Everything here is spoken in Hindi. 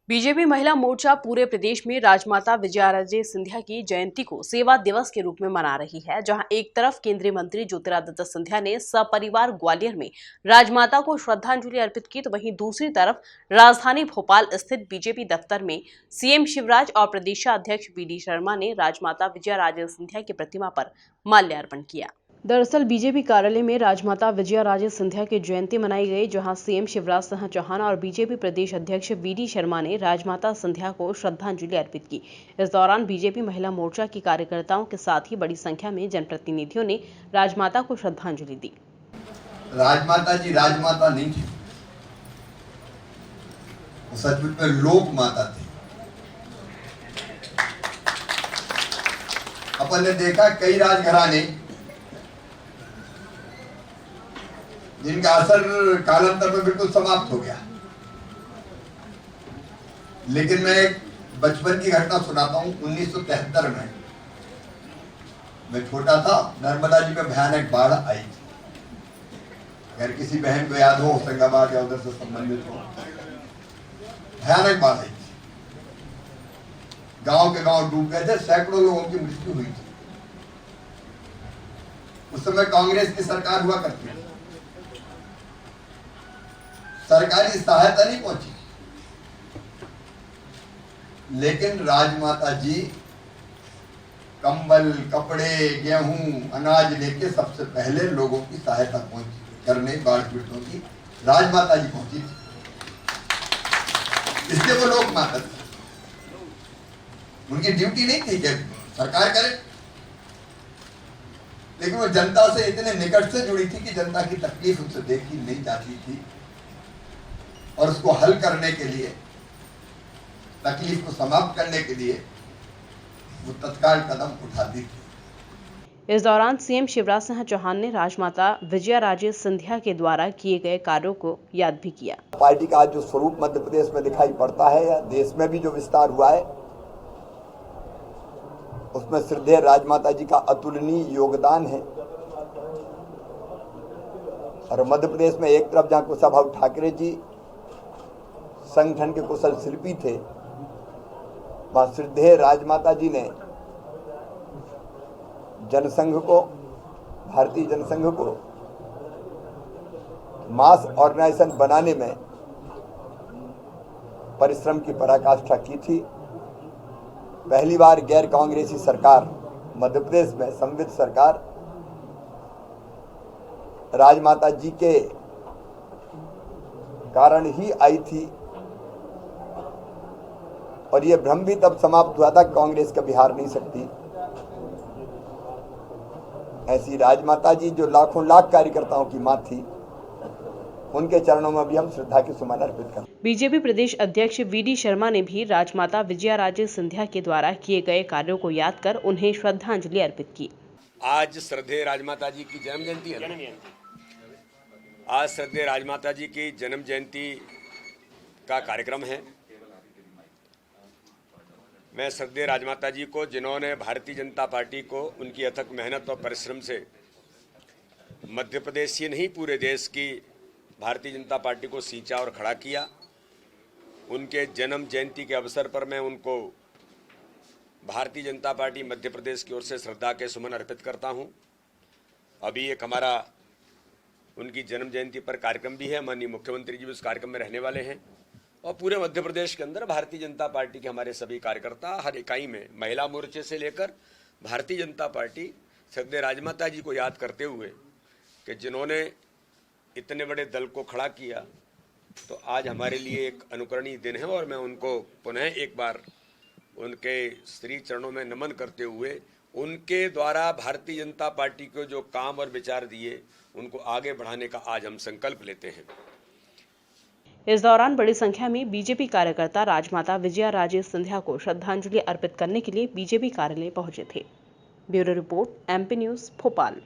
बीजेपी महिला मोर्चा पूरे प्रदेश में राजमाता विजयाराजे सिंधिया की जयंती को सेवा दिवस के रूप में मना रही है। जहां एक तरफ केंद्रीय मंत्री ज्योतिरादित्य सिंधिया ने सपरिवार ग्वालियर में राजमाता को श्रद्धांजलि अर्पित की, तो वहीं दूसरी तरफ राजधानी भोपाल स्थित बीजेपी दफ्तर में सीएम शिवराज और प्रदेशाध्यक्ष वी.डी. शर्मा ने राजमाता विजयाराजे सिंधिया की प्रतिमा पर माल्यार्पण किया। दरअसल बीजेपी कार्यालय में राजमाता विजयाराजे सिंधिया की जयंती मनाई गई, जहां सीएम शिवराज सिंह चौहान और बीजेपी प्रदेश अध्यक्ष वी.डी. शर्मा ने राजमाता सिंधिया को श्रद्धांजलि अर्पित की। इस दौरान बीजेपी महिला मोर्चा की कार्यकर्ताओं के साथ ही बड़ी संख्या में जनप्रतिनिधियों ने राजमाता को श्रद्धांजलि दी। राजमाता जी राजमाता नहीं थी, सचमुच में लोक माता थी। अपन ने देखा कई राजघराने जिनका असर कालांतर में बिल्कुल समाप्त हो गया, लेकिन मैं एक बचपन की घटना सुनाता हूं। 1973 में मैं छोटा था, नर्मदा जी में भयानक बाढ़ आई थी। अगर किसी बहन को याद हो, होशंगाबाद या उधर से संबंधित हो, भयानक बाढ़ आई थी। गांव के गांव डूब गए थे, सैकड़ों लोगों की मृत्यु हुई थी। उस समय कांग्रेस की सरकार हुआ करती थी, सरकारी सहायता नहीं पहुंची, लेकिन राजमाता जी कंबल, कपड़े, गेहूं, अनाज लेके सबसे पहले लोगों की सहायता पहुंची करने, बाढ़ पीड़ितों की राजमाता जी पहुंची थी। इसलिए वो लोक माता थी। उनकी ड्यूटी नहीं थी कि सरकार करे, लेकिन वो जनता से इतने निकट से जुड़ी थी कि जनता की तकलीफ उनसे देखी नहीं जाती थी और उसको हल करने के लिए, तकलीफ को समाप्त करने के लिए वो तत्काल कदम उठाती थी। इस दौरान सीएम शिवराज सिंह चौहान ने राजमाता विजयाराजे सिंधिया के द्वारा किए गए कार्यों को याद भी किया। पार्टी का आज जो स्वरूप मध्य प्रदेश में दिखाई पड़ता है या देश में भी जो विस्तार हुआ है, उसमें श्रद्धेय राजमाता जी का अतुलनीय योगदान है। और मध्य प्रदेश में एक तरफ जहां कुशाभाऊ ठाकरे जी संगठन के कुशल शिल्पी थे, वहां श्रद्धेय राजमाता जी ने जनसंघ को, भारतीय जनसंघ को मास ऑर्गेनाइजेशन बनाने में परिश्रम की पराकाष्ठा की थी। पहली बार गैर कांग्रेसी सरकार मध्य प्रदेश में, संवित सरकार, राजमाता जी के कारण ही आई थी। और ये भ्रम भी तब समाप्त हुआ था, कांग्रेस कभी हार नहीं सकती। ऐसी राजमाता जी जो लाखों लाख कार्यकर्ताओं की मां थी, उनके चरणों में भी हम श्रद्धा की सुमन अर्पित करते हैं। बीजेपी प्रदेश अध्यक्ष वी.डी. शर्मा ने भी राजमाता विजयाराजे सिंधिया के द्वारा किए गए कार्यों को याद कर उन्हें श्रद्धांजलि अर्पित की। आज श्रद्धेय राजमाता जी की जन्म जयंती है ना? आज श्रद्धेय राजमाता जी की जन्म जयंती का कार्यक्रम है। मैं श्रद्धेय राजमाता जी को, जिन्होंने भारतीय जनता पार्टी को उनकी अथक मेहनत और परिश्रम से मध्य प्रदेश ही नहीं पूरे देश की भारतीय जनता पार्टी को सींचा और खड़ा किया, उनके जन्म जयंती के अवसर पर मैं उनको भारतीय जनता पार्टी मध्य प्रदेश की ओर से श्रद्धा के सुमन अर्पित करता हूं। अभी एक हमारा उनकी जन्म जयंती पर कार्यक्रम भी है, माननीय मुख्यमंत्री जी भी उस कार्यक्रम में रहने वाले हैं। और पूरे मध्य प्रदेश के अंदर भारतीय जनता पार्टी के हमारे सभी कार्यकर्ता हर इकाई में, महिला मोर्चे से लेकर भारतीय जनता पार्टी, श्रद्धेय राजमाता जी को याद करते हुए कि जिन्होंने इतने बड़े दल को खड़ा किया, तो आज हमारे लिए एक अनुकरणीय दिन है। और मैं उनको पुनः एक बार उनके श्री चरणों में नमन करते हुए, उनके द्वारा भारतीय जनता पार्टी को जो काम और विचार दिए, उनको आगे बढ़ाने का आज हम संकल्प लेते हैं। इस दौरान बड़ी संख्या में बीजेपी कार्यकर्ता राजमाता विजयाराजे सिंधिया को श्रद्धांजलि अर्पित करने के लिए बीजेपी कार्यालय पहुंचे थे। Bureau report, MP news, Bhopal.